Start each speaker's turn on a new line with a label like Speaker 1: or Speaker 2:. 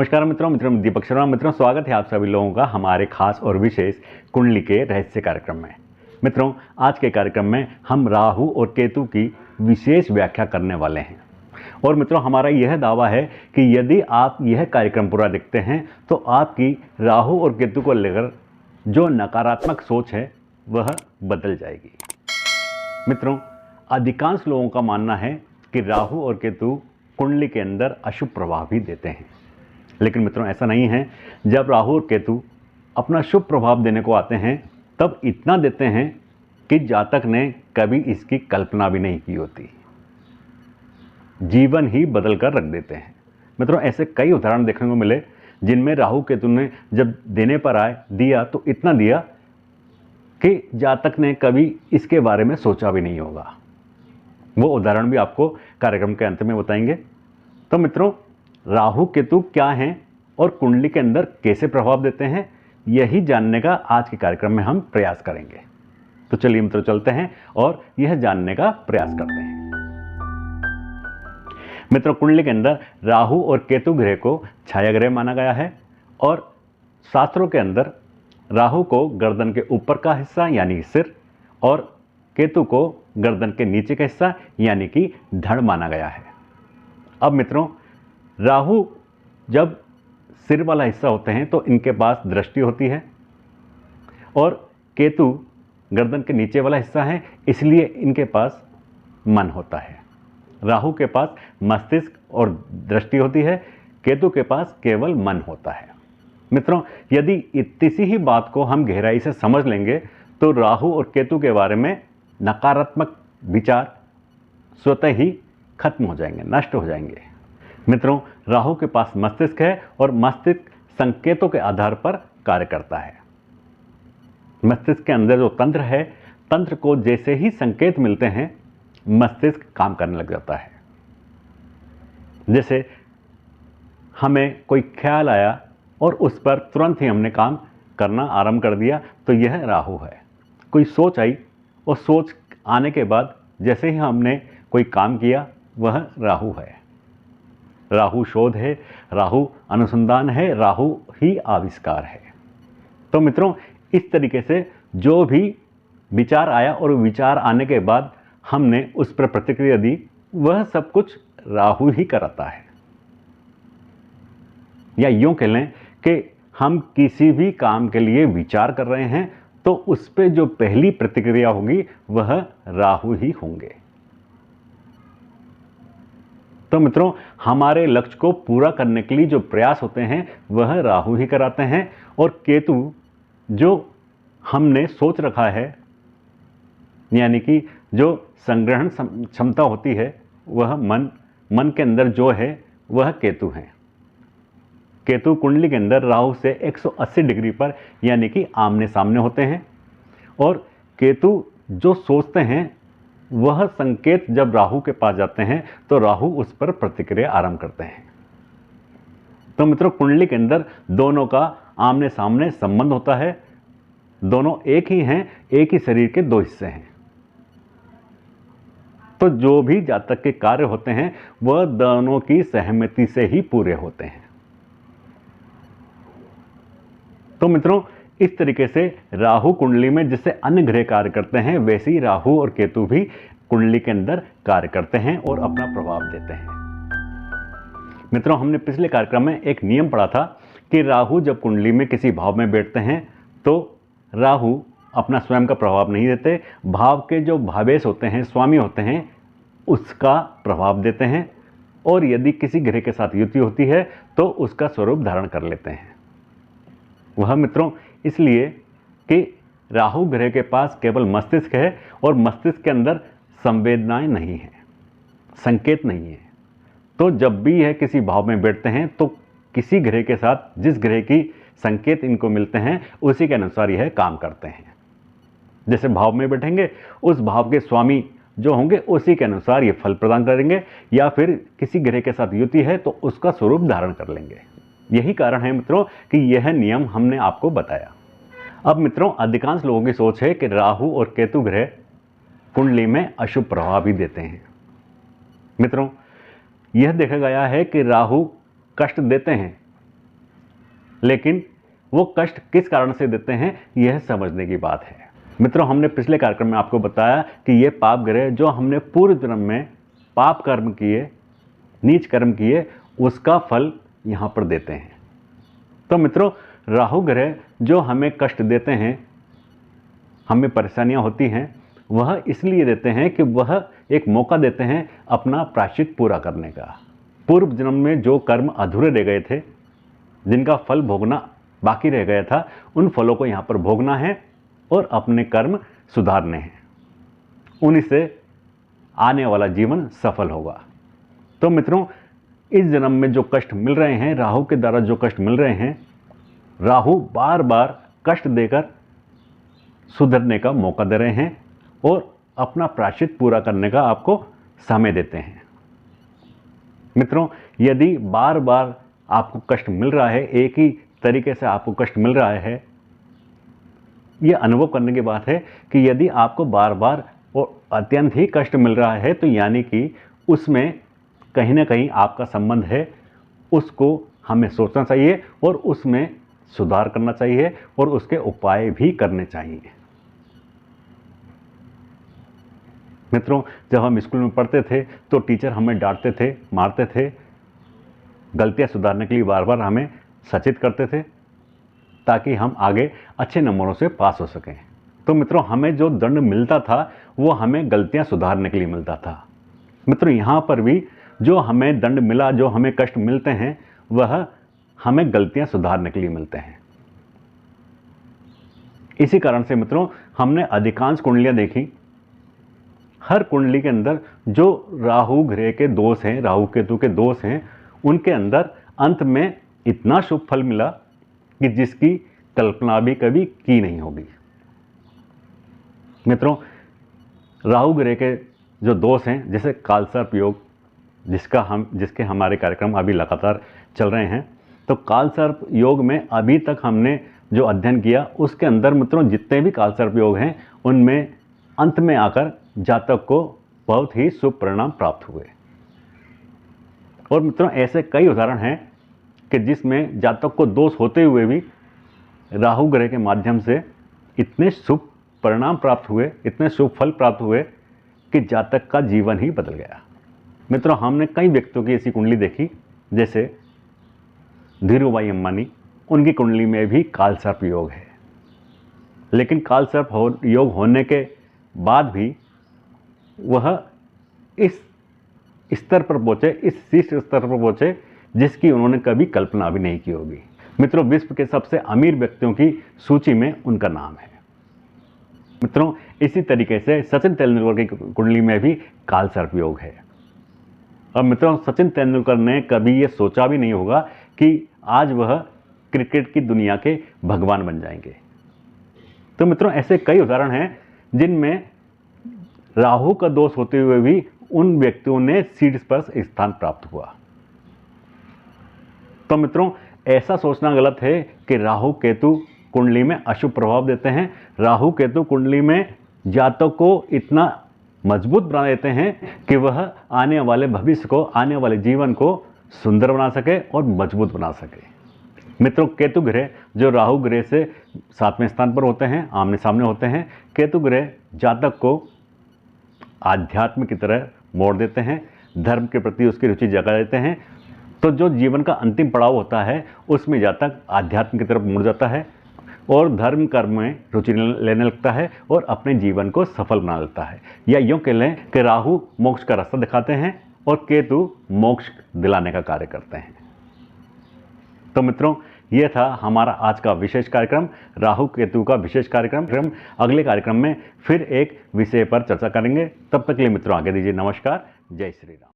Speaker 1: नमस्कार मित्रों, दीपक शर्मा। मित्रों, स्वागत है आप सभी लोगों का हमारे खास और विशेष कुंडली के रहस्य कार्यक्रम में। मित्रों, आज के कार्यक्रम में हम राहु और केतु की विशेष व्याख्या करने वाले हैं। और मित्रों, हमारा यह दावा है कि यदि आप यह कार्यक्रम पूरा देखते हैं तो आपकी राहु और केतु को लेकर जो नकारात्मक सोच है वह बदल जाएगी। मित्रों, अधिकांश लोगों का मानना है कि राहु और केतु कुंडली के अंदर अशुभ प्रभाव भी देते हैं, लेकिन मित्रों ऐसा नहीं है। जब राहु और केतु अपना शुभ प्रभाव देने को आते हैं तब इतना देते हैं कि जातक ने कभी इसकी कल्पना भी नहीं की होती, जीवन ही बदल कर रख देते हैं। मित्रों, ऐसे कई उदाहरण देखने को मिले जिनमें राहु केतु ने जब देने पर आए दिया तो इतना दिया कि जातक ने कभी इसके बारे में सोचा भी नहीं होगा। वो उदाहरण भी आपको कार्यक्रम के अंत में बताएंगे। तो मित्रों, राहु केतु क्या हैं और कुंडली के अंदर कैसे प्रभाव देते हैं, यही जानने का आज के कार्यक्रम में हम प्रयास करेंगे। तो चलिए मित्रों, चलते हैं और यह जानने का प्रयास करते हैं। मित्रों, कुंडली के अंदर राहु और केतु ग्रह को छाया ग्रह माना गया है और शास्त्रों के अंदर राहु को गर्दन के ऊपर का हिस्सा यानी सिर और केतु को गर्दन के नीचे का हिस्सा यानी कि धड़ माना गया है। अब मित्रों, राहु जब सिर वाला हिस्सा होते हैं तो इनके पास दृष्टि होती है और केतु गर्दन के नीचे वाला हिस्सा है, इसलिए इनके पास मन होता है। राहु के पास मस्तिष्क और दृष्टि होती है, केतु के पास केवल मन होता है। मित्रों, यदि इतनी सी ही बात को हम गहराई से समझ लेंगे तो राहु और केतु के बारे में नकारात्मक विचार स्वतः ही खत्म हो जाएंगे, नष्ट हो जाएंगे। मित्रों, राहु के पास मस्तिष्क है और मस्तिष्क संकेतों के आधार पर कार्य करता है। मस्तिष्क के अंदर जो तंत्र है, तंत्र को जैसे ही संकेत मिलते हैं मस्तिष्क काम करने लग जाता है। जैसे हमें कोई ख्याल आया और उस पर तुरंत ही हमने काम करना आरंभ कर दिया, तो यह राहु है। कोई सोच आई और सोच आने के बाद जैसे ही हमने कोई काम किया, वह राहु है। राहु शोध है, राहु अनुसंधान है, राहु ही आविष्कार है। तो मित्रों, इस तरीके से जो भी विचार आया और विचार आने के बाद हमने उस पर प्रतिक्रिया दी, वह सब कुछ राहु ही कराता है। या यूं कह लें कि हम किसी भी काम के लिए विचार कर रहे हैं तो उस पर जो पहली प्रतिक्रिया होगी वह राहु ही होंगे। तो मित्रों, हमारे लक्ष्य को पूरा करने के लिए जो प्रयास होते हैं वह राहु ही कराते हैं और केतु जो हमने सोच रखा है यानी कि जो संग्रहण क्षमता होती है वह मन के अंदर जो है वह केतु है। केतु कुंडली के अंदर राहु से 180 डिग्री पर यानी कि आमने सामने होते हैं और केतु जो सोचते हैं वह संकेत जब राहु के पास जाते हैं तो राहु उस पर प्रतिक्रिया आरंभ करते हैं। तो मित्रों, कुंडली के अंदर दोनों का आमने सामने संबंध होता है। दोनों एक ही हैं, एक ही शरीर के दो हिस्से हैं। तो जो भी जातक के कार्य होते हैं वह दोनों की सहमति से ही पूरे होते हैं। तो मित्रों, इस तरीके से राहु कुंडली में जिससे अन्य ग्रह कार्य करते हैं, वैसे ही राहु और केतु भी कुंडली के अंदर कार्य करते हैं और अपना प्रभाव देते हैं। मित्रों, हमने पिछले कार्यक्रम में एक नियम पढ़ा था कि राहु जब कुंडली में किसी भाव में बैठते हैं तो राहु अपना स्वयं का प्रभाव नहीं देते, भाव के जो भावेश होते हैं, स्वामी होते हैं, उसका प्रभाव देते हैं और यदि किसी ग्रह के साथ युति होती है तो उसका स्वरूप धारण कर लेते हैं। वह मित्रों इसलिए कि राहु ग्रह के पास केवल मस्तिष्क है और मस्तिष्क के अंदर संवेदनाएं नहीं हैं, संकेत नहीं है। तो जब भी यह किसी भाव में बैठते हैं तो किसी ग्रह के साथ जिस ग्रह की संकेत इनको मिलते हैं उसी के अनुसार यह काम करते हैं। जैसे भाव में बैठेंगे उस भाव के स्वामी जो होंगे उसी के अनुसार ये फल प्रदान करेंगे, या फिर किसी ग्रह के साथ युति है तो उसका स्वरूप धारण कर लेंगे। यही कारण है मित्रों कि यह नियम हमने आपको बताया। अब मित्रों, अधिकांश लोगों की सोच है कि राहु और केतु ग्रह कुंडली में अशुभ प्रभाव भी देते हैं। मित्रों, यह देखा गया है कि राहु कष्ट देते हैं लेकिन वो कष्ट किस कारण से देते हैं यह समझने की बात है। मित्रों, हमने पिछले कार्यक्रम में आपको बताया कि ये पाप ग्रह जो हमने पूर्व जन्म में पाप कर्म किए, नीच कर्म किए, उसका फल यहाँ पर देते हैं। तो मित्रों, राहु ग्रह जो हमें कष्ट देते हैं, हमें परेशानियां होती हैं, वह इसलिए देते हैं कि वह एक मौका देते हैं अपना प्रायश्चित पूरा करने का। पूर्व जन्म में जो कर्म अधूरे रह गए थे, जिनका फल भोगना बाकी रह गया था, उन फलों को यहाँ पर भोगना है और अपने कर्म सुधारने हैं। उन्हीं से आने वाला जीवन सफल होगा। तो मित्रों, इस जन्म में जो कष्ट मिल रहे हैं, राहु के द्वारा जो कष्ट मिल रहे हैं, राहु बार बार कष्ट देकर सुधरने का मौका दे रहे हैं और अपना प्रायश्चित पूरा करने का आपको समय देते हैं। मित्रों, यदि बार बार आपको कष्ट मिल रहा है, एक ही तरीके से आपको कष्ट मिल रहा है, यह अनुभव करने की बात है कि यदि आपको बार बार और अत्यंत ही कष्ट मिल रहा है, तो यानी कि उसमें कहीं ना कहीं आपका संबंध है। उसको हमें सोचना चाहिए और उसमें सुधार करना चाहिए और उसके उपाय भी करने चाहिए। मित्रों, जब हम स्कूल में पढ़ते थे तो टीचर हमें डांटते थे, मारते थे, गलतियां सुधारने के लिए बार बार हमें सचेत करते थे ताकि हम आगे अच्छे नंबरों से पास हो सकें। तो मित्रों, हमें जो दंड मिलता था वो हमें गलतियां सुधारने के लिए मिलता था। मित्रों, यहाँ पर भी जो हमें दंड मिला, जो हमें कष्ट मिलते हैं, वह हमें गलतियां सुधारने के लिए मिलते हैं। इसी कारण से मित्रों, हमने अधिकांश कुंडलियां देखी, हर कुंडली के अंदर जो राहु ग्रह के दोष हैं, राहु केतु के दोष हैं, उनके अंदर अंत में इतना शुभ फल मिला कि जिसकी कल्पना भी कभी की नहीं होगी। मित्रों, राहु ग्रह के जो दोष हैं, जैसे कालसर्प योग, जिसके हमारे कार्यक्रम अभी लगातार चल रहे हैं, तो कालसर्प योग में अभी तक हमने जो अध्ययन किया, उसके अंदर मित्रों जितने भी कालसर्प योग हैं, उनमें अंत में आकर जातक को बहुत ही शुभ परिणाम प्राप्त हुए। और मित्रों, ऐसे कई उदाहरण हैं कि जिसमें जातक को दोष होते हुए भी राहु ग्रह के माध्यम से इतने शुभ परिणाम प्राप्त हुए, इतने शुभ फल प्राप्त हुए कि जातक का जीवन ही बदल गया। मित्रों, हमने कई व्यक्तियों की ऐसी कुंडली देखी, जैसे धीरूभाई अंबानी, उनकी कुंडली में भी कालसर्प योग है। लेकिन कालसर्प योग होने के बाद भी वह इस स्तर पर पहुंचे, इस शीर्ष स्तर पर पहुंचे जिसकी उन्होंने कभी कल्पना भी नहीं की होगी। मित्रों, विश्व के सबसे अमीर व्यक्तियों की सूची में उनका नाम है। मित्रों, इसी तरीके से सचिन तेंदुलकर की कुंडली में भी कालसर्प योग है। और मित्रों, सचिन तेंदुलकर ने कभी ये सोचा भी नहीं होगा कि आज वह क्रिकेट की दुनिया के भगवान बन जाएंगे। तो मित्रों, ऐसे कई उदाहरण हैं जिनमें राहु का दोष होते हुए भी उन व्यक्तियों ने शीर्ष पर स्थान प्राप्त हुआ। तो मित्रों, ऐसा सोचना गलत है कि राहु केतु कुंडली में अशुभ प्रभाव देते हैं। राहु केतु कुंडली में जातक को इतना मजबूत बना देते हैं कि वह आने वाले भविष्य को, आने वाले जीवन को सुंदर बना सके और मजबूत बना सके। मित्रों, केतु ग्रह जो राहु ग्रह से 7वें स्थान पर होते हैं, आमने सामने होते हैं, केतु ग्रह जातक को आध्यात्म की तरह मोड़ देते हैं, धर्म के प्रति उसकी रुचि जगा देते हैं। तो जो जीवन का अंतिम पड़ाव होता है, उसमें जातक आध्यात्म की तरफ मुड़ जाता है और धर्म कर्म में रुचि लेने लगता है और अपने जीवन को सफल बना लेता है। या यूँ कह लें कि राहु मोक्ष का रास्ता दिखाते हैं और केतु मोक्ष दिलाने का कार्य करते हैं। तो मित्रों, यह था हमारा आज का विशेष कार्यक्रम, राहु केतु का विशेष कार्यक्रम। अगले कार्यक्रम में फिर एक विषय पर चर्चा करेंगे। तब तक के लिए मित्रों आगे दीजिए नमस्कार। जय श्री राम।